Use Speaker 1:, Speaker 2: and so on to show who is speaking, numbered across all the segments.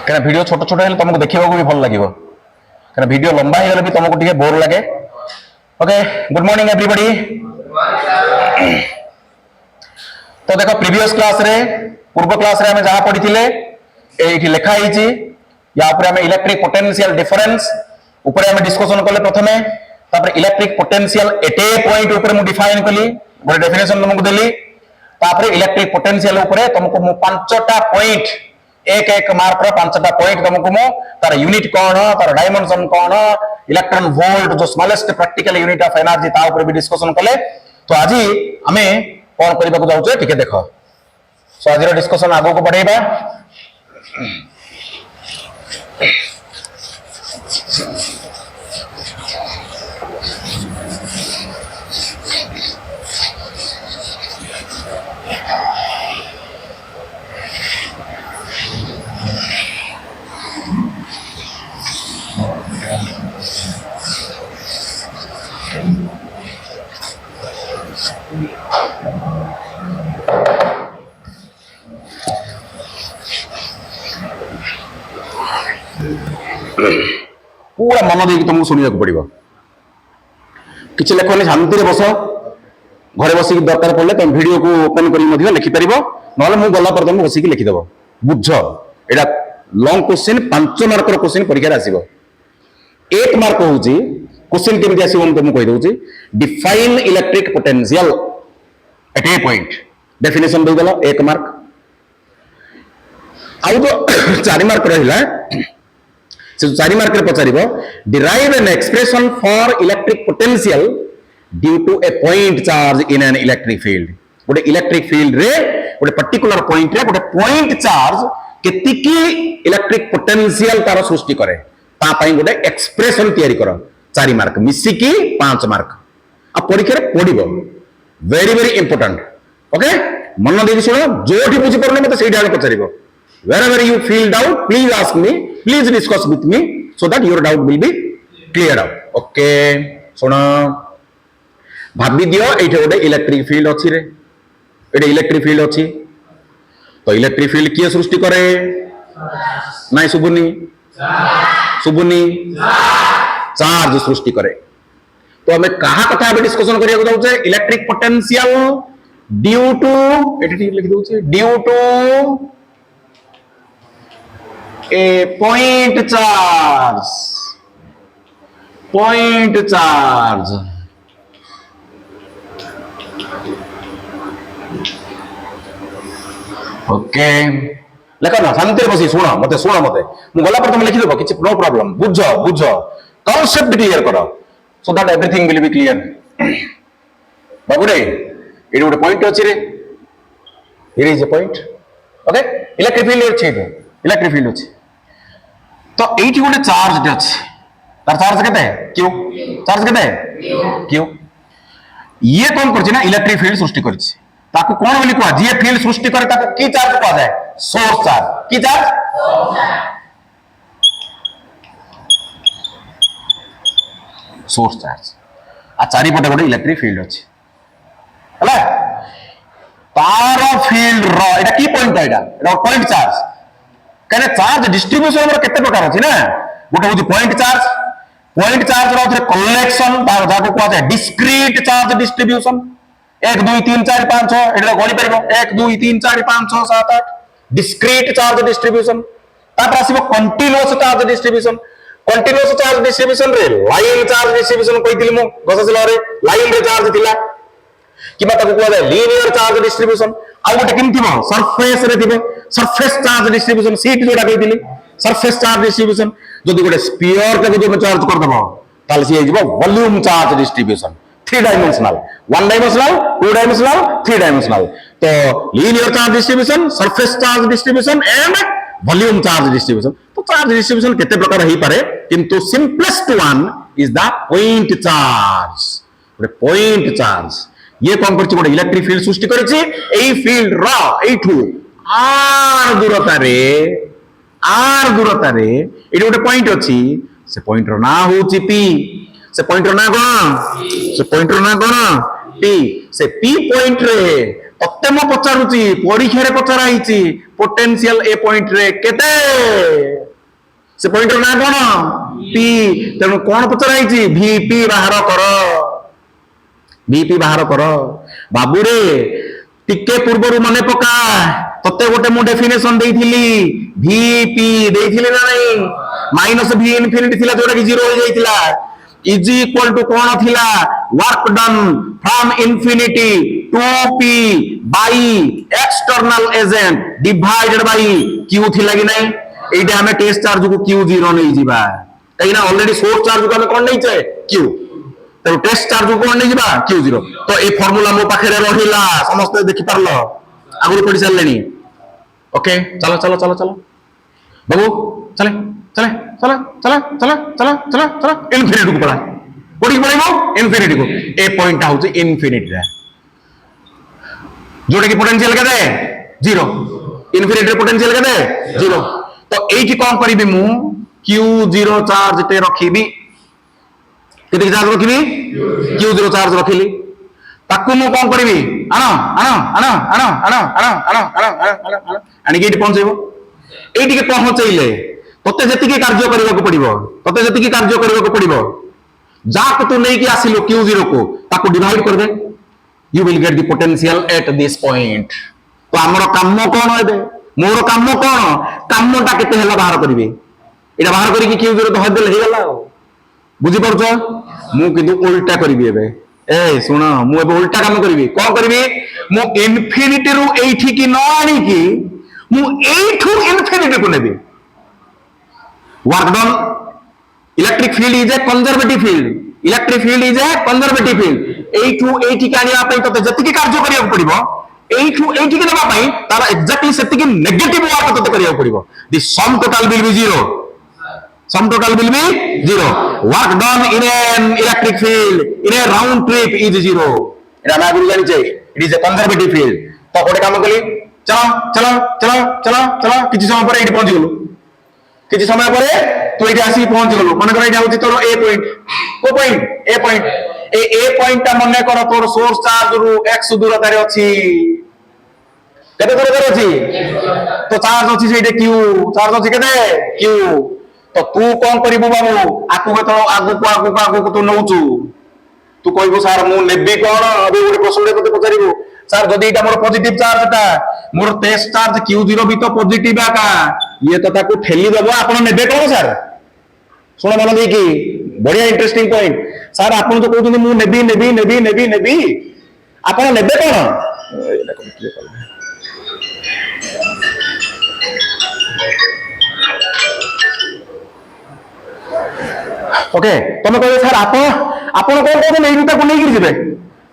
Speaker 1: क्या वीडियो छोट छोट है तुमको देखा भी भल लगे क्या वीडियो लंबा हो भी तुमको टे बोर लगे। Okay good morning everybody. तो देखो प्रीवियस क्लास रे पूर्व क्लास रे हमें जहाँ पढ़ी ये लिखाई या इलेक्ट्रिक पोटेंशियल डिफरेंस ऊपर हमें डिस्कशन कले प्रथमे तापर electric potential at a point ऊपर मु डिफाइन कली गोटे डेफिनेशन तुमको देली तापर इलेक्ट्रिक पोटेंशियल ऊपर तुमको मु पांचटा पॉइंट एक एक मार्क रो पांचटा पॉइंट तुमको मु तार यूनिट कौन तार डायमेंशन कौन इलेक्ट्रॉन वोल्ट जो smallest practical unit of energy ता ऊपर भी डिस्कशन कले। तो आज हमें कौन करबा को जाउछे ठीक है देखो। सो आज रो डिस्कशन आगो को बढ़ेबा। पूरा मन दे तुमको शुणा पड़ो किसी लेखनी शांति बस घरे बस दरकार पड़े तुम वीडियो को ओपन कर लिखिपर ना गला पर तुम बसिक लिखिदेव बुझ एटा लंग क्वेश्चन 5 मार्क क्वेश्चन परीक्षा आसो। 8 मार्क हूँ क्वेश्चन केमी आस तुमको कहीदे define electric potential at a point definition देदेल 1 मार्क आउ तो 4 मार्क रहा से 4 मार्क पचार derive an expression for electric potential due to a point charge in an electric field गोटे इलेक्ट्रिक फील्ड रे गोटे पर्टिकुलर पॉइंट रे गोटे पॉइंट चार्ज केतिकी इलेक्ट्रिक पोटेंशियल तार सृष्टि करे ता पई गोटे एक्सप्रेशन तैयारी कर 4 मार्क मिसिकी 5 मार्क आ परीक्षा रे पड़िबो वेरी वेरी इंपोर्टेंट। ओके मन देख सुन जोठी बुझी पड़ने मते सेही डाल पचारिबो wherever you feel doubt please ask me please discuss with me so that your doubt will be cleared out. Okay सुन भाबी दियो एठे गोटे इलेक्ट्रिक फील्ड अछि रे एठे इलेक्ट्रिक फील्ड अछि तो इलेक्ट्रिक फील्ड किए सृष्टि करे नाइ सुबुनी चार्ज सृष्टि करे। तो हमें कहा कथा अबे डिस्कशन करिया को जाउछे इलेक्ट्रिक पोटेंशियल ड्यू टू एठे लिखि दउछे due to a point charge okay लेखा ना शांति बसी शुण मते मु गला पर तुम लिखि देबो किछि नो प्रॉब्लम बुझ कांसेप्ट क्लियर करो so that everything will be clear. बाबू रे एडी गोटे पॉइंट अछि रे here is a point okay electric field अछि इलेक्ट्रिक फील्ड अछि तो एठी गोटे चार्ज अछि तार चार्ज केते क्यू चार्ज केते क्यू ये कौन करछि ना इलेक्ट्रिक फील्ड सृष्टि करछि ताको कोन बोली कहै जे फील्ड सृष्टि करे ताको की चार्ज कहै जाय सोर्स चार्ज की चार्ज सोर्स चार्ज आ चारि पटे गोटे इलेक्ट्रिक फील्ड अछि हला तार फील्ड रो एटा की पॉइंट एटा पॉइंट चार्ज कहने चार्ज डिस्ट्रीब्यूशन केते प्रकार अछि ना गोटे होछि पॉइंट चार्ज रो कलेक्शन जाको कहै जाय डिस्क्रीट चार्ज डिस्ट्रीब्यूशन 1 2 3 4 5 6 एटा गणि परबो 1 2 3 4 5 6 7 8 डिस्क्रीट चार्ज डिस्ट्रीब्यूशन तापर आसीबो कंटीन्यूअस चार्ज डिस्ट्रीब्यूशन रे लाइन चार्ज डिस्ट्रीब्यूशन कहितली मु गससला रे लाइन रे चार्ज थिला किबा ताको कहै जाय लीनियर चार्ज डिस्ट्रीब्यूशन आ गोटे किम थिबो सरफेस रे थिबो सरफेस चार्ज डिस्ट्रीब्यूशन सीट जोडा कहितली सरफेस चार्ज डिस्ट्रीब्यूशन जदि गोटे स्फीयर के जदि चार्ज कर देबो ताले सी हेजिबो volume charge distribution 3 dimensional 1 dimensional 2 dimensional 3 dimensional. तो linear charge distribution surface charge distribution and volume charge distribution तो चार्ज डिस्ट्रीब्यूशन केते प्रकार हेई पारे किंतु simplest one is the point charge गोटे पॉइंट चार्ज ये कौन करछि गोटे इलेक्ट्रिक फील्ड सृष्टि करछि एई फील्ड रो एठू आर दूरता रे एठी गोटे पॉइंट अछि से पॉइंट रो ना होछि पी से पॉइंट रो ना कोन पी से पी पॉइंट रे तत्ते मो पचारुची परीक्षा रे पचारा हिची पोटेंशियल ए पॉइंट रे केते से पॉइंट रो ना कोन पी तेनु कोन पचारा हिची वीपी बाहर कर वीपी बाहर कर बाबू रे टिके पूर्वरु मने पका तत्ते गोटे मु डेफिनेशन देइथिली वीपी देइथिली ना नहीं माइनस वी इनफिनिटी थिला जोटा कि 0 हो जाइतिला इज इक्वल टू कोन थिला work done from infinity to P by external agent divided by Q थिला कि नहीं एटा हमें टेस्ट चार्ज को क्यू 0 नहीं जिबा कहिना ऑलरेडी सोर्स चार्ज को हमें कोन नहीं छे क्यू तो टेस्ट चार्ज को कोन नहीं जिबा क्यू 0 तो ए फार्मूला मो पाखे रहिला समस्त देखि पारलो आगु पढि सारलेनी ओके चलो चलो चलो चलो बाबू चले चले चला चला चला चला चला चला इनफिनिटी को पढ़ा कोडी पढ़ाइबो इनफिनिटी को ए पॉइंट आउच इनफिनिटी रे जोड़े की पोटेंशियल केते 0 इनफिनिटी रे पोटेंशियल केते 0 तो एठी कोन करिबी मु q0 चार्ज ते रखिबी केते चार्ज रखिबी q0 चार्ज रखिली ताकू मु कोन करिबी आनो आनो आनो आनो आनो आनो आनो आनो आनो आनी के पहुंचेबो एठी के पहुंचैले तते जति कार्य करबा पड़िबो तते जति कार्य करबा पड़िबो जाक तू नहीं कि आसिलो q0 को ताको डिवाइड कर दे you will get the potential at this point तो हमर काम कोन हेबे मोर काम कोन कामटा केते हला बाहर करबे एटा बाहर करी कि q0 तो हदेल हे गला बुझी परछो मु किंतु उल्टा करबी एबे ए सुन मु एबे उल्टा काम करबी कोन करबी मु इनफिनिटी रु एठी की न आनी की मु एठू इनफिनिटी को नेबी work done electric field is a conservative field electric field is a conservative field एठू एठी कानिया पई तो जति कार्य करिया पड़िबो एठू एठी के देबा पई तार एक्जेक्टली सेति की नेगेटिव वर्क तो करिया पड़िबो the sum total will be 0 sum total will be 0 work done in an electric field in a round trip is 0 era ना गुरु जानि छै it is a conservative field तो कोटे काम कली चलो चलो चलो चलो चलो किछि समय पर एठी पहुंच गेलु किछि समय पर तू एठी आसी पहुंच गेलु मन कर एठी होची तोर ए पॉइंट ए पॉइंट ता मने कर तोर सोर्स चार्ज रु x दूरता रे अछि केते दूरता रे अछि तो चार्ज अछि सेठी q चार्ज अछि केते q तो तू कौन करिबु बाबू आकु तो आगु को तू नउचु तू कहबो सर मु नेबी कोन अबे गोटे प्रश्न को पचारिबो सर जदी इटा मोर पॉजिटिव चार्ज ता मोर टेस्ट चार्ज q0 भी तो पॉजिटिव आका ये तो ताकू ठेली देबो आपण नेबे कोन सर सुन मन देकी बढ़िया इंटरेस्टिंग पॉइंट सर आपण तो कहउछन मु नेबी आपण नेबे कोन ओके तमे कहले सर आपण कोन कोन नै रुटा को नै गिर जेबे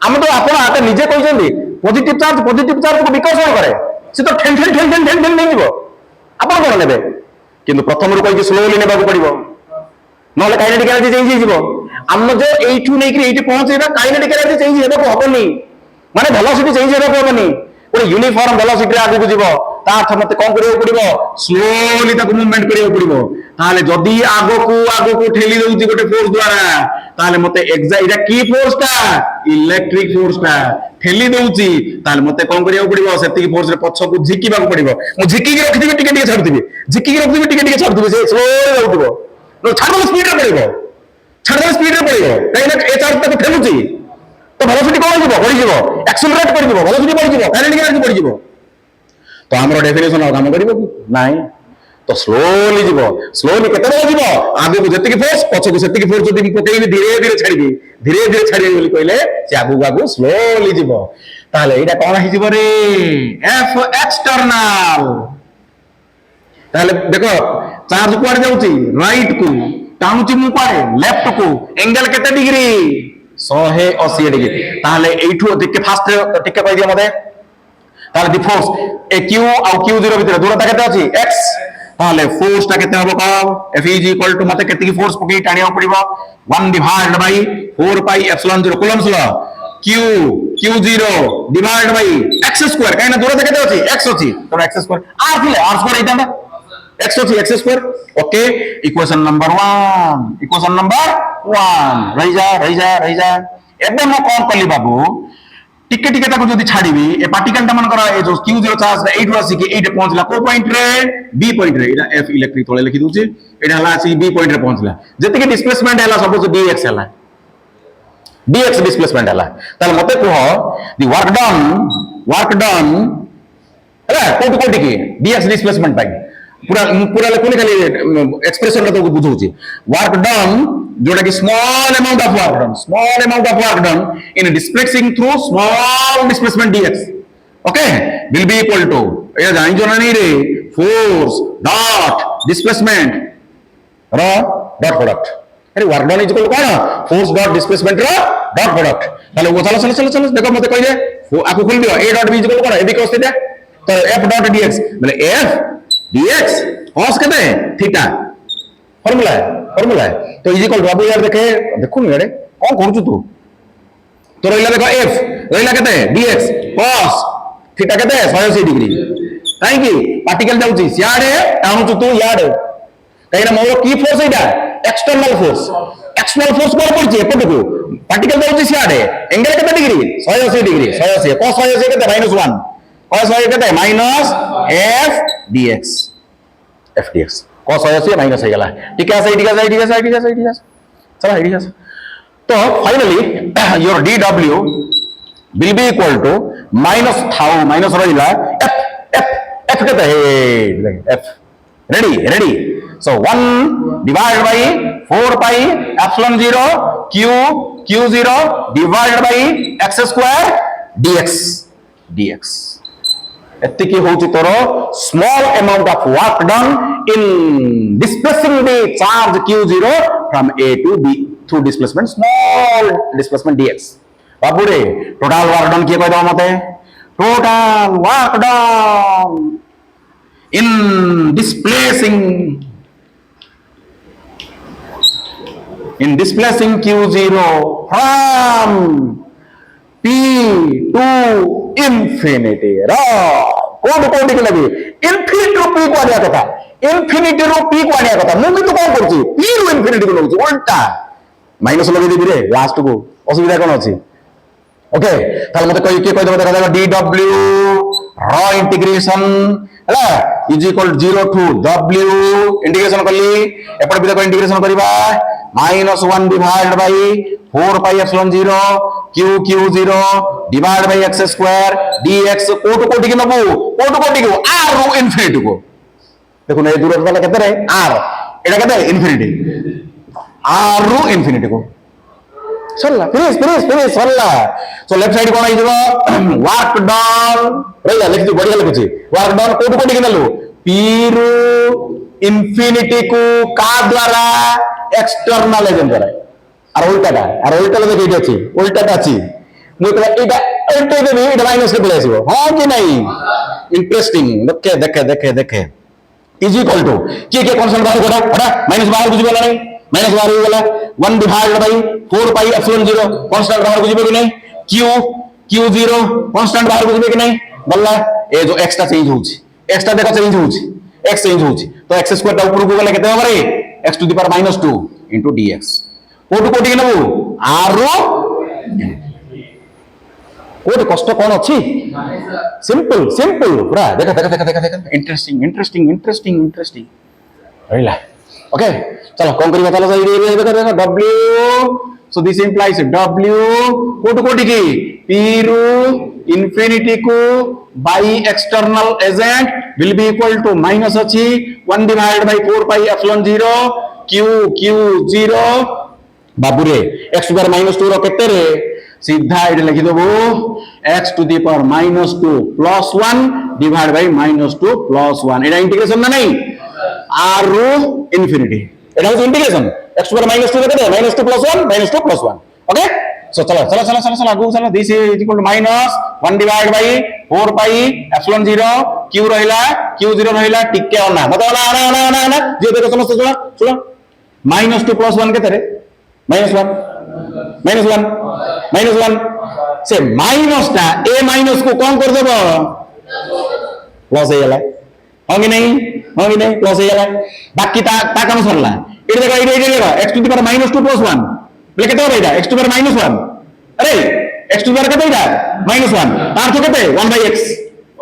Speaker 1: हम तो आपण आते निजे कहजंदी पॉजिटिव चार्ज को विकर्षण करे से तो ठेन नै जीवो आपण कोन नेबे किंतु प्रथम रु कहि स्लोली नेबा को पड़िबो नले काइनेटिक एनर्जी चेंज जीवो हम जो एठू नै कि एठी पहुंचेबा काइनेटिक एनर्जी चेंज हेबा को हबनी माने वेलोसिटी चेंज हेबा को हबनी कोन यूनिफॉर्म वेलोसिटी आगु को जीवो ता अर्थ मते कोन करियो पड़िबो स्लोली ताको मूवमेंट करियो पड़िबो ताले जदी आगो को ठेली दउची गोटे फोर्स द्वारा ताले मते एग्जैक्ट की फोर्स ता इलेक्ट्रिक फोर्स ता ठेली दउची ताले मते कोन करियो पड़िबो सेति फोर्स रे पछ को झिकीबा को पड़िबो मु झिकी के रखिबी टिके छाडदिबी झिकी के रखिबी टिके छाडदिबी से स्लोली जाउतबो नो छाडो स्पीड रे पड़िबो काई ना ए चार्ज ताको ठेलुची तो वेलोसिटी कोन जीवो बढ़ी जीवो एक्सेलरेट कर जीवो वेलोसिटी बढ़ी जीवो काइनेटिक एनर्जी बढ़ी जीवो तो हमरो डेफिनेशन काम करिवो कि नाही तो स्लोली जीवो स्लोली केते बजे जीवो आगे को जति की फोर्स पछ को सेति की फोर्स जति पकेई धीरे धीरे छाड़ी बोली कहले से आगु स्लोली जीवो ताले एटा कोन हि जीवो रे एफ एक्सटर्नल ताले देखो चार्ज कुआड जाउची राइट को टाणुची मु पाए लेफ्ट को एंगल केते डिग्री 180 डिग्री ताले एठू टिके फास्ट टिके कहि दियो मते ताले दी फोर्स ए q और q0 भीतर दूरता केते अछि x ताले फोर्स ता केते हबो कम F इज इक्वल टू मते केते की फोर्स पकई टाणिया पड़िबो 1 divided by 4 pi epsilon 0 Coulomb's law q0 divided by x square काइना दूरता केते अछि x अछि तो x स्क्वायर r थिले r स्क्वायर इतांदा x अछि x square okay equation number 1 रही जा एबे म कोन कली बाबू टिके टिके ताको जदी छाड़ीबी ए पार्टिकल टा मन करा ए जो q0 चार्ज एइट आसी कि एइट पहुंचला को पॉइंट रे बी पॉइंट रे एटा f इलेक्ट्रिक तळे लिखि दूची एटा हला सी बी पॉइंट रे पहुंचला जति के डिस्प्लेसमेंट हला सपोज dx हला dx डिस्प्लेसमेंट हला ताले मते कहो द वर्क डन हला कोटि कोटि के dx डिस्प्लेसमेंट पाई पूरा पूरा लेखुनी खाली एक्सप्रेशन तो बुझौची वर्क डन जोटा कि small amount of work done in displacing through small displacement dx okay will be equal to ये जानि जो नहीं रे फोर्स डॉट डिस्प्लेसमेंट रो डॉट प्रोडक्ट अरे वर्क डन इज इक्वल कोन फोर्स डॉट डिस्प्लेसमेंट रो डॉट प्रोडक्ट ताले वो चलो देखो मते कहिए आपको खोल दियो a dot b is equal कोन ए बी cos थीटा तो f डॉट dx मतलब f dx cos केते थीटा फार्मूला है तो इज इक्वल टू बाबू यार देखे देखुन यार कौन करू तू तो रहिला देखो f रहिला केते dx cos थीटा केते 180 डिग्री काई की पार्टिकल जाउची सियाडे टाणुचु तू याडे काई ना मोर की फोर्स एटा एक्सटर्नल फोर्स कोन पड़ची एपटकू पार्टिकल जाउची सियाडे एंगल केते डिग्री 180 डिग्री 180 cos 180 केते -1 cos 180 केते minus f dx cos 180 minus हो गला ठीक है चलो ठीक है तो finally your dw will be equal to minus रहिला f केते है f ready so 1 divided by 4 pi epsilon 0 q0 divided by x square dx एतिकी होची तोरो small amount of work done in displacing the charge q0 from a to b through displacement small displacement dx बाबू रे total work done के कह दो मते total work done in displacing q0 from p to infinity कोटी के लगे infinity रू p को आनिया कथा इन्फिनिटी रू p को आनिया कथा मुझे तो कौन करची p रू इन्फिनिटी को लगुची उल्टा माइनस लगे देबी रे लास्ट को असुविधा कोन अछि ओके ताले मते कहि के कहि देबो देखा dw रॉ इंटीग्रेशन हला is equal 0 to w integration करली एपड भी देखो इंटीग्रेशन करबा -1 divided by 4 pi epsilon 0 q0 divided by x square dx कोटि के नबो कोटि के r रो इन्फिनिटी को देखो ना ये दूरत्व वाला केते रे r एटा केते इन्फिनिटी r रो इन्फिनिटी को चलला फिनिश चलला सो लेफ्ट साइड कोन आइजबो वर्क डन रहिला लिख दो बढ़िया लिखुची वर्क डन कोटि के नलो p रो इन्फिनिटी को का द्वारा एक्सटर्नल एजेंट द्वारा আর উল্টা দেখে এটা আছে উল্টাটা আছে মই তো এটা দেবি এটা মাইনাস কে বলে আসিব হ্যাঁ কি নাই ইন্টারেস্টিং দেখে ইজ ইকুয়াল টু কি কনস্ট্যান্ট বাহির করা হটা মাইনাস বাহির বুঝি গলা নাই মাইনাস বাহির হয়ে গলা 1 divided by 4 pi epsilon 0 constant বাহির বুঝিবে কি নাই q0 কনস্ট্যান্ট বাহির বুঝিবে কি নাই বললা এ যে x টা চেঞ্জ হচ্ছে x টা দেখো চেঞ্জ হচ্ছে x চেঞ্জ হচ্ছে তো x স্কয়ার টা উপরକୁ গলে কেতে হবে রে x to the power -2 into dx कोटि के नबो r रो कोटि कष्ट कोन अछि सिंपल पूरा देखा इंटरेस्टिंग रहिला ओके चलो कोन करिबा चलो देखा w so this implies w कोटि की p रो इंफिनिटी को by external agent will be equal to minus अछि 1 divided by 4 pi epsilon 0 q0 बाबू रे x टू पावर -2 रो केते रे सीधा इडे लिखि देबो x to the power -2 plus 1 divide by -2 plus 1 एटा इंटीग्रेशन ना नहीं r रो इंफिनिटी एटा हो इंटीग्रेशन x टू पावर -2 केते -2 प्लस 1 ओके सो चलो आगु चलो this is equal to -1 divide by 4 pi epsilon 0 q q0 रहिला टिके ओना मतलब ना जे देखो समस्त सुनो -2 प्लस 1 केते रे -1 से माइनस टा ए माइनस को कौन कर देबो प्लस हो गेला होगी नहीं प्लस हो गेला बाकी ता कम सरला इडे देखो x to the power -2 plus 1 बोले केते होबा इडा x टू द पावर -1 अरे x टू द पावर केते इटा -1 तार तो केते 1/x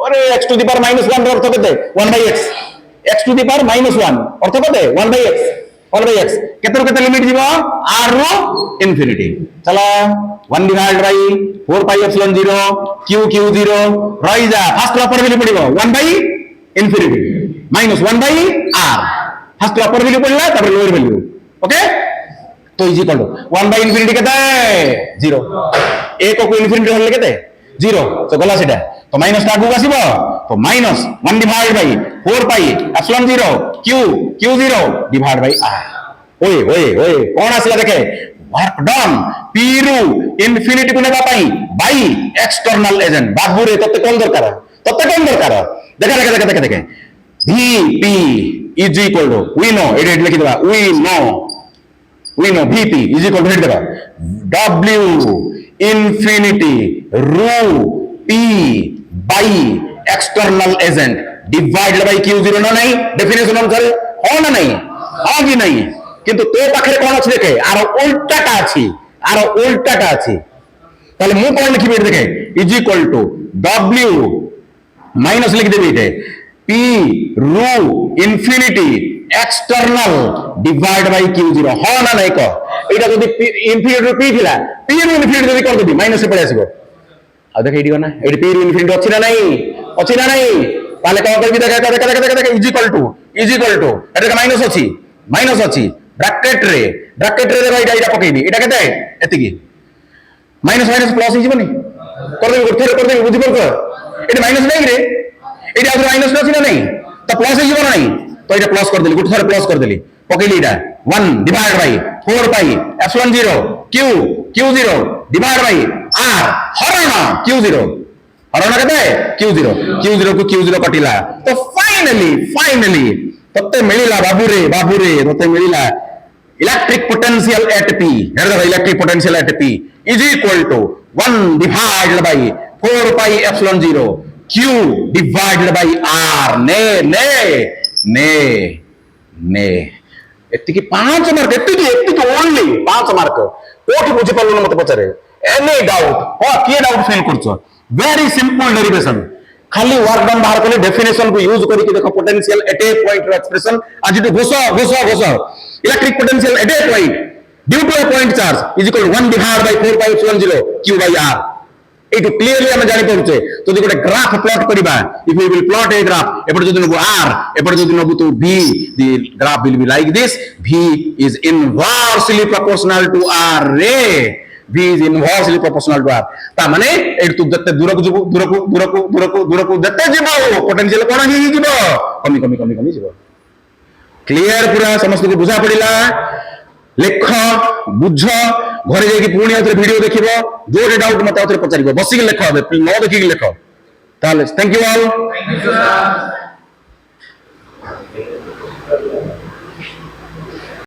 Speaker 1: अरे x टू द पावर -1 रो अर्थ केते 1/x x to the power -1 अर्थ केते 1/x केते रो केते लिमिट जीवो r रो इंफिनिटी चला 1 divide by 4 pi epsilon 0 q0 रही जा फर्स्ट अपर वैल्यू पड़िबो 1 by infinity -1/r first upper value पड़ला तब लोअर वैल्यू ओके तो इज इक्वल टू 1/इंफिनिटी केते 0 एक को इंफिनिटी होले केते 0 तो गला सेटा तो माइनस टा को आसीबो तो -1 divide by 4 pi epsilon 0 q0 divide by r ओए कौन आसला देखे वर्क डन p रु इंफिनिटी को नेबा पाई बाय एक्सटर्नल एजेंट बाबू रे तते कोन दरकार देखे vp is equal to we know edit लिखि देबा we know vp is equal to head देबा w infinity ru p by external agent divided by q0 ना नहीं डेफिनेशन अनुसार हो ना नहीं आगे नहीं किंतु तो पाखरे कोन अछि देखे आर उल्टाटा अछि ताले मु कोन लिखि बेट देखे is equal to w minus लिख देबी इटे p ru infinity external divided by q0 हो ना नहीं को एटा जदी infinity p थिला p ru infinity जदी कर देबी माइनस पळे आसीबो आ देखे एडी ना एडी p ru infinity अछि ना नहीं ताले कोन करबी देखे is equal to Etah minus अछि ब्रैकेट रे देबा एटा पकेबी एटा केते एतिकी माइनस प्लस हो जिवनी कर देबी बुद्धि पर एटा माइनस नहीं रे एटा आउर माइनस अछि ना नहीं तो प्लस हो जिवो नहीं तो एटा प्लस कर देली गुट थरे प्लस कर देली पकेली एटा 1 divide by 4 pi epsilon 0 q0 divide by r हरण q0 हरण केते q0 को q0 कटिला तो फाइनली तते मिलिला बाबू रे तते मिलिला electric potential at p electric potential at p is equal to 1 divided by 4 pi epsilon 0 q divided by r ने एतिकी 5 मार्क एतिकी ओनली 5 मार्क कोठी बुझी पल्लो न मते पचारे एनी डाउट हो के डाउट फेल करछो वेरी सिंपल डेरिवेशन खाली वर्क डन बाहर करले डेफिनेशन को यूज करी के देखो पोटेंशियल एट ए पॉइंट रो एक्सप्रेशन आज तो घोषो electric potential at a point due to a point charge is equal to 1 divide by 4 pi epsilon 0 q by r एटू क्लियरली हम जानि पड़छे तो गोटे ग्राफ प्लॉट करबा if we will plot a graph एपर जदि नबु r एपर जदि नबु तो v the graph will be like this v is inversely proportional to r रे v is inversely proportional to r ता माने एट तू जत्ते दूर को जत्ते जीवो पोटेंशियल कोन ही जीवो कमी जीवो क्लियर पूरा समस्त को बुझा पड़िला लेख बुझ घरे जाई कि पुणी आथरे वीडियो देखिबो जोरे डाउट मत आथरे पचारिबो बसिक लेख न देखि लेख ताले थैंक यू ऑल